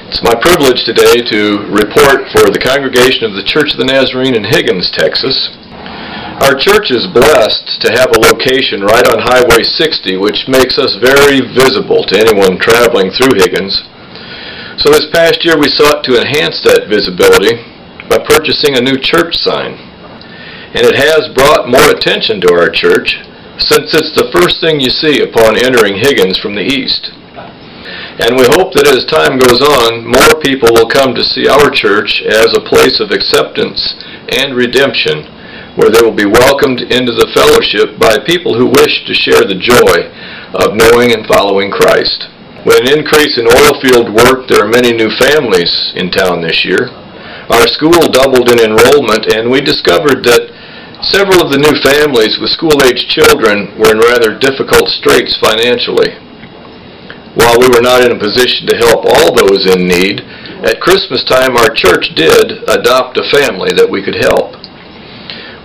It's my privilege today to report for the congregation of the Church of the Nazarene in Higgins, Texas. Our church is blessed to have a location right on Highway 60, which makes us very visible to anyone traveling through Higgins. So this past year we sought to enhance that visibility by purchasing a new church sign. And it has brought more attention to our church, since it's the first thing you see upon entering Higgins from the east. And we hope that as time goes on, more people will come to see our church as a place of acceptance and redemption, where they will be welcomed into the fellowship by people who wish to share the joy of knowing and following Christ. With an increase in oil field work, there are many new families in town this year. Our school doubled in enrollment, and we discovered that several of the new families with school-aged children were in rather difficult straits financially. While we were not in a position to help all those in need, at Christmas time our church did adopt a family that we could help.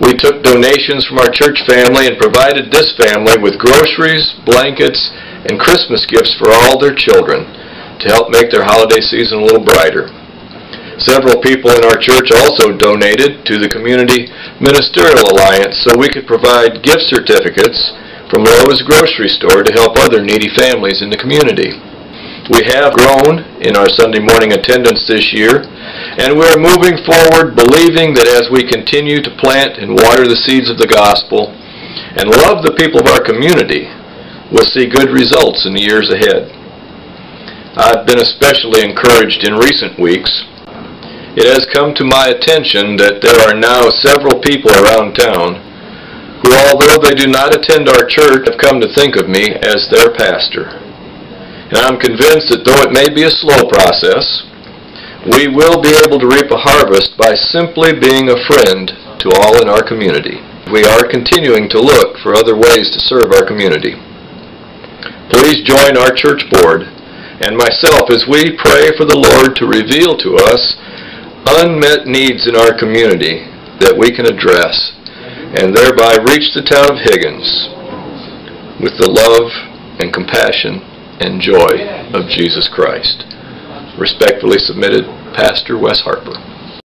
We took donations from our church family and provided this family with groceries, blankets, and Christmas gifts for all their children to help make their holiday season a little brighter. Several people in our church also donated to the Community Ministerial Alliance so we could provide gift certificates from Lowe's grocery store to help other needy families in the community. We have grown in our Sunday morning attendance this year, and we're moving forward believing that as we continue to plant and water the seeds of the gospel and love the people of our community, we'll see good results in the years ahead. I've been especially encouraged in recent weeks. It has come to my attention that there are now several people around town who, although they do not attend our church, have come to think of me as their pastor. And I'm convinced that though it may be a slow process, we will be able to reap a harvest by simply being a friend to all in our community. We are continuing to look for other ways to serve our community. Please join our church board and myself as we pray for the Lord to reveal to us unmet needs in our community that we can address, and thereby reach the town of Higgins with the love and compassion and joy of Jesus Christ. Respectfully submitted, Pastor Wes Harper.